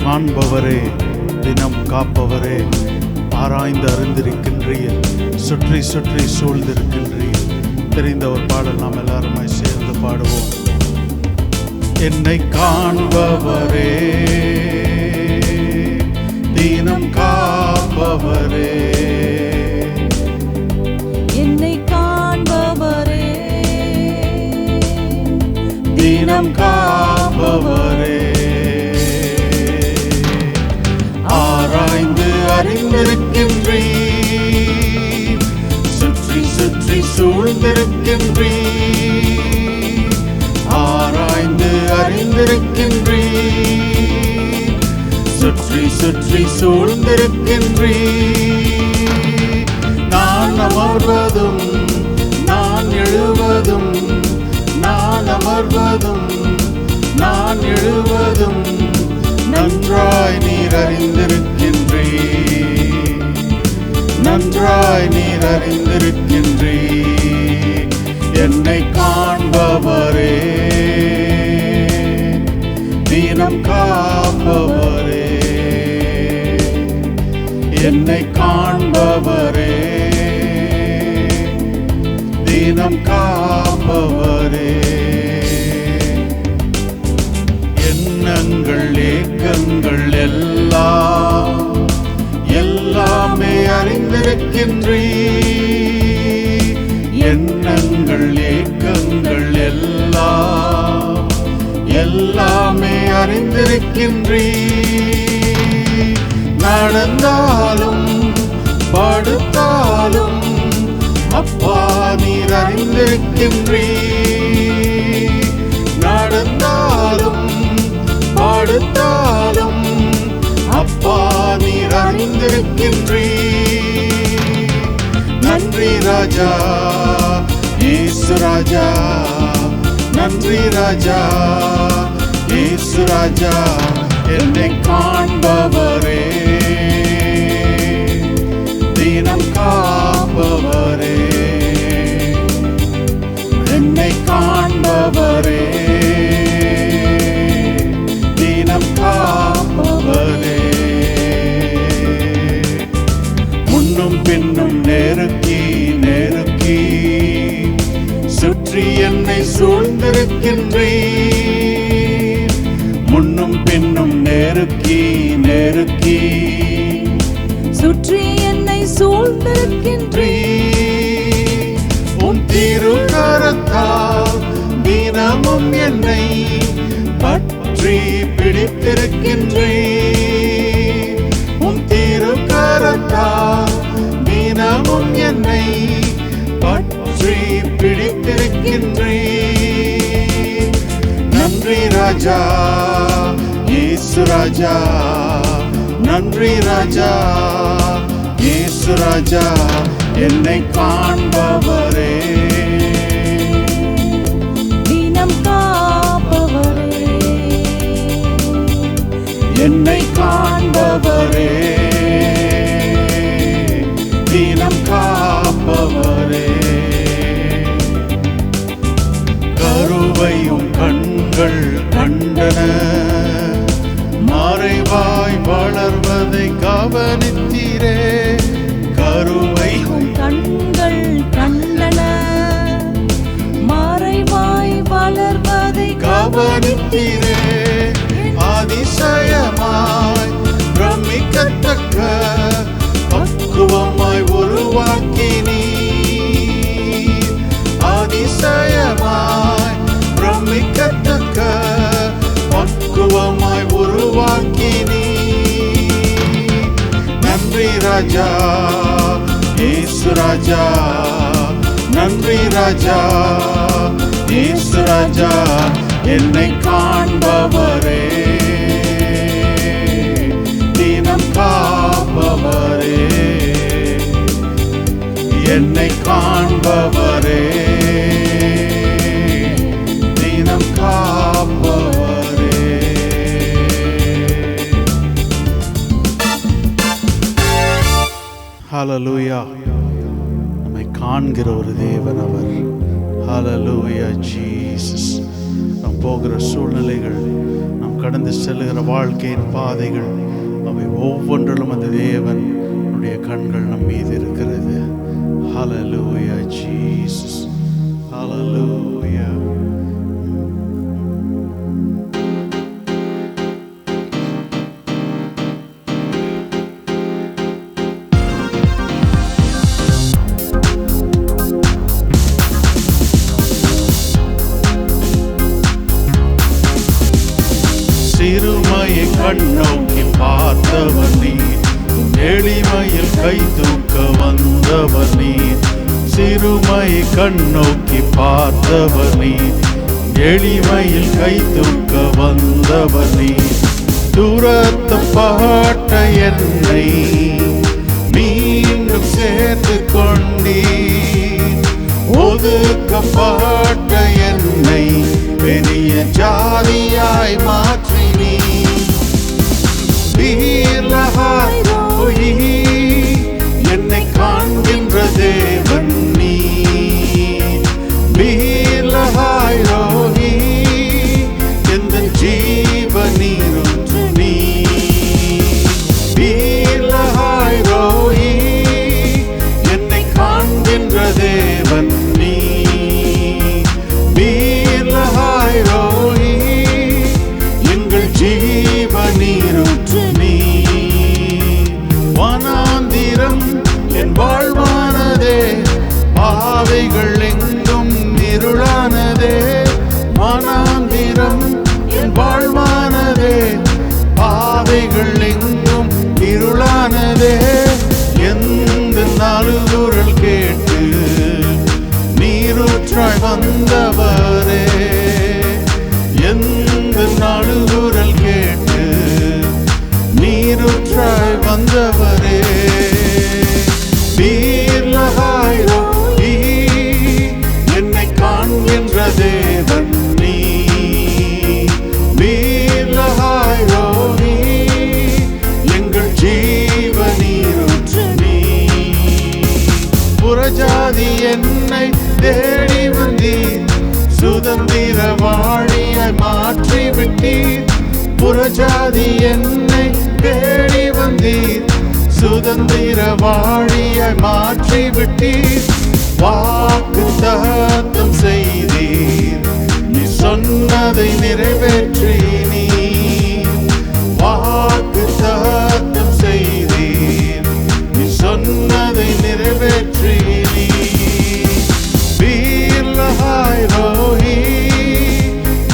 காண்பவரே, தினம் காப்பவரே, ஆராய்ந்து அறிந்திருக்கின்றீர், சுற்றி சுற்றி சூழ்ந்திருக்கின்றீர். தெரிந்த ஒரு பாடல் நாம் எல்லாருமாய் சேர்ந்து பாடுவோம். என்னை காண்பவரே, தினம் காப்பவரே, என்னை காண்பவரே, தினம் காப்பவரே, ஆராய்ந்து அறிந்திருக்கின்றீர், சுற்றி சுற்றி சூழ்ந்திருக்கின்றீர், ஆராய்ந்து அறிந்திருக்கின்றீர், சுற்றி சுற்றி சூழ்ந்திருக்கின்றீர். நான் அமர்வதும் நான் எழுவதும், நான் அமர்வதும் நான் எழுவதும் நன்றாய் நீர் அறிந்திருக்கின்றீர், நன்றாய் நீர் அறிந்திருக்கின்றீர். என்னை காண்பவரே, தினம் காப்பவரே, என்னை காண்பவரே, தினம் காப்பவரே. எண்ணங்கள் ஏக்கங்கள் எல்லாமே அறிந்திருக்கின்றீர், எண்ணங்கள் ஏக்கங்கள் எல்லாமே அறிந்திருக்கின்றீர். நடந்தாலும் படுத்தாலும் அப்பா நீர் அறிந்திருக்கின்றீர், நடந்தாலும் படுத்தாலும் அப்பா நீர் அறிந்திருக்கின்றீர். நன்றி ராஜா, இயேசு ராஜா, நன்றி ராஜா, இயேசு ராஜா. என்னை காண்பவரே, தினம் காப்பவரே, என்னை காண்பவரே, தினம் காப்பவரே. முன்னும் பின்னும் நெருக்கி நெருக்கி சுற்றி என்னை சூழ்ந்திருக்கின்றீர், முன்னும் பின்னும் நெருக்கி நெருக்கி சுற்றி என்னை சூழ்ந்திருக்கின்றீர். உம் திருக்கரத்தால் தினமும் என்னை பற்றி பிடித்திருக்கின்றீர், உம் திருக்கரத்தால் தினமும் என்னை பற்றி பிடித்திருக்கின்றீர். நன்றி ராஜா, இயேசு ராஜா, நன்றி ராஜா, இயேசு ராஜா. என்னை காண்பவரே, தினம் காப்பவரே, என்னை காண்பவரே, தினம் காப்பவரே. கருவையும் கண்கள் கண்டன, மறைவாய் வளர்வதை கவனித்தீரே, கருவையும் கண்கள் கண்டன, மறைவாய் வளர்வதை கவனித்தீரே. அதிசயமாய் பிரமிக்கத்தக்க பக்குவமாய் உருவாக்கினீர், அதிசயமாய் பிரமிக்கத்தக்க பக்குவமாய் உருவாக்கினீர். நன்றி ராஜா, இயேசு ராஜா, நன்றி ராஜா, இயேசு ராஜா. என்னை காண்பவரே, தினம் காப்பவரே, என்னை காண்பவரே, தினம் காப்பவரே. ஹல்லேலூயா. நம்மை காண்கிற ஒரு தேவன் அவர். ஹல்லேலூயா ஜீசஸ். நாம் போகிற சூழ்நிலைகள், நாம் கடந்து செல்லுகிற வாழ்க்கையின் பாதைகள், அவை ஒவ்வொன்றிலும் அந்த தேவனுடைய கண்கள் நம் மீது இருக்கிறது. ஹல்லேலூயா ஜீசஸ், ஹல்லேலூயா. சிறுமையை கண்ணோக்கி பார்த்தவர் நீர், எளிமையில் கை தூக்க வந்தவர் நீர். சிறுமையை கண்ணோக்கி பார்த்தவர் நீர், எளிமையில் கை தூக்க வந்தவர் நீர். துரத்தப்பட்ட என்னை மீண்டும் சேர்த்து கொண்டீர், ஒதுக்கப்பட்ட என்னை பெரிய ஜாதியாய் மாற்றினீர். வீரஹாய் ரோஹி, என்னை காண்கின்ற தேவன் நீர். வீரஹாய் ரோஹி, எந்த ஜீவநீரூற்று நீர். வீரஹாய் ரோஹி, என்னை காண்கின்ற தேவன் நீர். வீரஹாய் ரோஹி, எங்கள் ஜீவநீரூற்று நீர். வனாந்திரம் என் வாழ்வானதே, பாதைகள் எங்கும் இருளானதே. வனாந்திரம் என் வாழ்வானதே, பாதைகள் எங்கும் இருளானதே. எந்த நாளுகுரல் கேட்டு நீரூற்றாய் வந்தவரே, எந்த நாளுகுரல் கேட்டு நீரூற்றாய் வந்தவரே. வீரஹாய் ரோஹி, என்னை காண்கின்ற தேவன் நீர். வீரஹாய் ரோஹி, எங்கள் ஜீவநீரூற்று நீர். புறஜாதி என்னை தேடி வந்தீர், சுதந்திர வாழியாய் மாற்றி விட்டீர். புறஜாதி என்னை தேடி வந்தீர், சுதந்திர வாழியாய் மாற்றி விட்டீர். வாக்கு தத்தம் செய்தீர், நீ சொன்னதை நிறைவேற்றினீர். வாக்கு தத்தம் செய்தீர், நீ சொன்னதை நிறைவேற்றினீர். வீரஹாய் ரோஹி,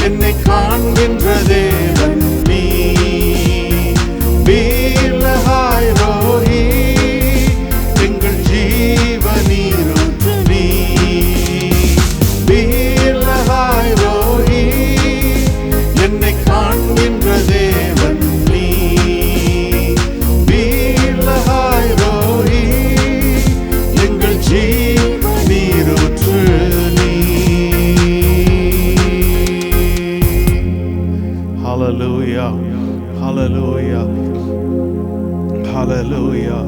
என்னை காண்கின்ற தேவன் நீர். வீரஹாய் ரோஹி, எங்கள் ஜீவநீரூற்று நீர். வீரஹாய் ரோஹி, என்னை காண்கின்ற தேவன் நீர். வீரஹாய் ரோஹி, எங்கள் ஜீவநீரூற்று நீர். Hallelujah, hallelujah, hallelujah,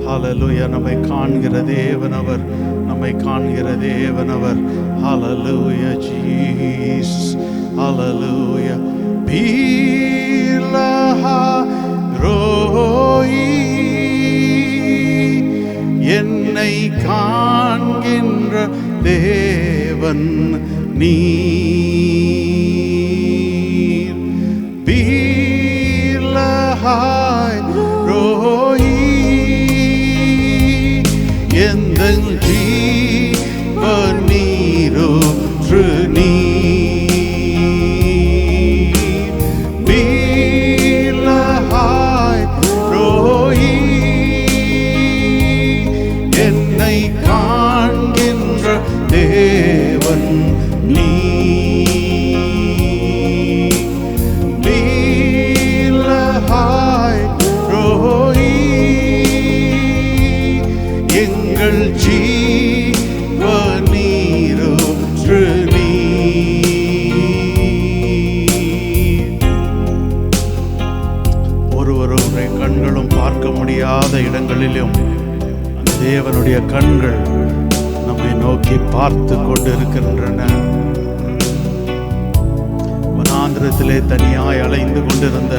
hallelujah. நம்மை காண்கிற தேவன் அவர், நம்மை காண்கிற தேவன் அவர். Hallelujah Jesus, hallelujah. வீரஹாய் ரோஹி, என்னை காண்கின்ற தேவன் நீர். வீரஹாய் ரோஹி, எந்த ஜீவநீரூற்று நீர். வீரஹாய் ரோஹி, என்னை காண்கின்ற தேவன் நீர். வீரஹாய் ரோஹி, எங்கள் ஜீவநீரூற்று நீர். ஒருவருடைய கண்களும் பார்க்க முடியாத இடங்களிலும் அந்த தேவனுடைய கண்கள் நம்மை நோக்கி பார்த்து கொண்டிருக்கின்றன. வனாந்திரத்திலே தனியாய் அலைந்து கொண்டிருந்த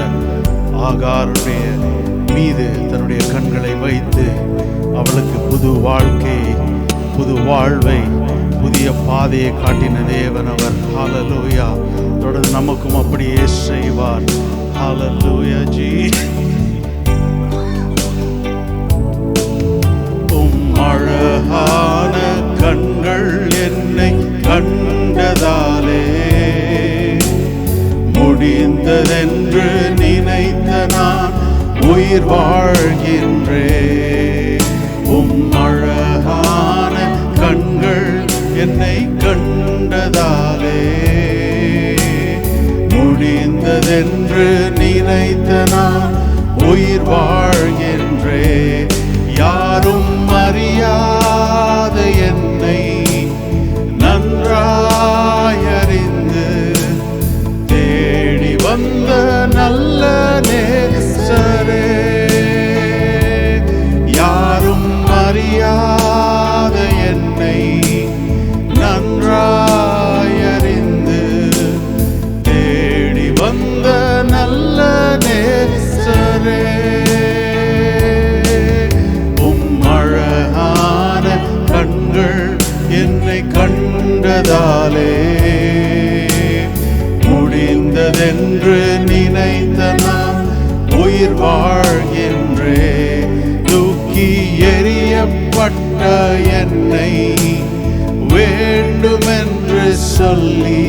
ஆகாருடைய மீது தன்னுடைய கண்களை வைத்து அவளுக்கு புது வாழ்க்கை, புது வாழ்வை, புதிய பாதையை காட்டின தேவன் அவர். ஹல்லேலூயா. தொடர்ந்து நமக்கும் அப்படியே செய்வார். ஹல்லேலூயா. அழகான கண்கள் என்னை கண்டதாலே முடிந்ததென்று நினைத்த நான் உயிர் வாழ்கின்றேன். அழகான கண்கள் என்னை கண்டதாலே முடிந்ததென்று நினைத்த நான் உயிர் வாழ்கின்றேன். யாரும் அறியாத என்னை நன்றாயறிந்து தேடி வந்த நல்ல நேசரே, யாரும் அறியாத என்னை நன்றாயறிந்து தேடி வந்த நல்ல நேசரே, என்னை கண்டதாலே முடிந்ததென்று நினைத்த நான் உயிர் வாழ்கின்றேன். தூக்கி எறியப்பட்ட என்னை வேண்டுமென்று சொல்லி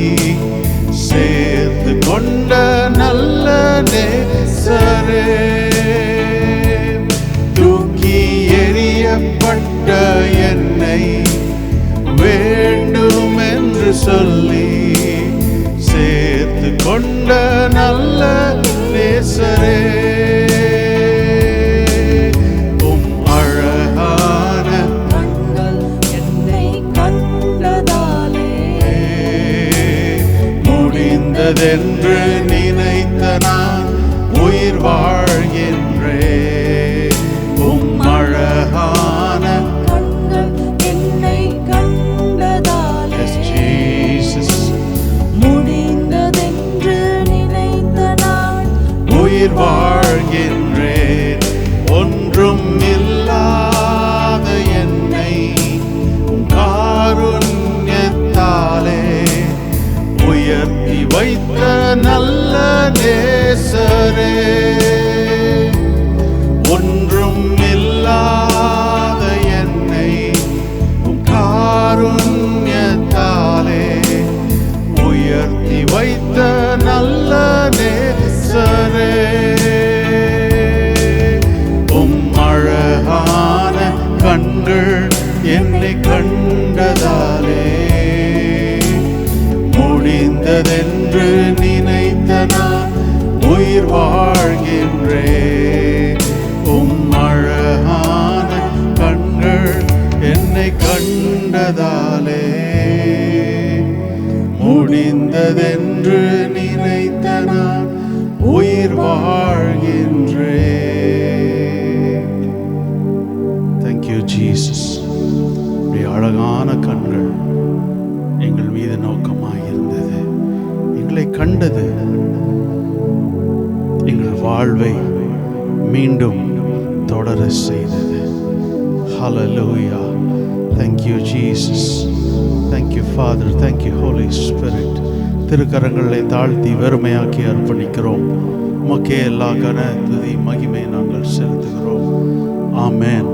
சேர்த்து கொண்ட நல்ல நேசரே, தூக்கி எறியப்பட்ட என்னை வேண்டும் என்று சொல்லி சேர்த்து கொண்ட நல்ல நேசரே, அழகான கண்கள் என்னை கண்டதாலே முடிந்ததென்று நினைத்த நான் உயிர் வாழ்கின்றேன். அழகான கண்கள் என்னை கண்டதாலே முடிந்ததென்று நினைத்த நான் உயிர் வாழ்கின்றேன். ஒன்றும் இல்லாத என்னை காருண்யத்தாலே உயர்த்தி வைத்த நல்ல நேசரே, ஒன்றும் இல்லாத என்னை காருண்யத்தாலே உயர்த்தி வைத்த நல்ல நேசரே, அழகான கண்கள் என்னை கண்டதாலே முடிந்ததென்று நினைத்த நான் உயிர் வாழ்கின்றேன். அழகான கண்கள் என்னை கண்டதாலே முடிந்ததென்று நினைத்த நான் உயிர் வாழ்கின்றேன். Thank you Jesus. அழகான கண்கள் எங்கள் மீது நோக்கமாயிருந்தது, எங்களை கண்டது, எங்கள் வாழ்வை மீண்டும் தொடர செய்தது. Hallelujah. Thank you Jesus. Thank you Father. Thank you Holy Spirit. திருக்கரங்களை தாழ்த்தி வெறுமையாக்கி அர்ப்பணிக்கிறோம். உமக்கே எல்லா கன துதி மகிமை நாங்கள் செலுத்துகிறோம். ஆமென்.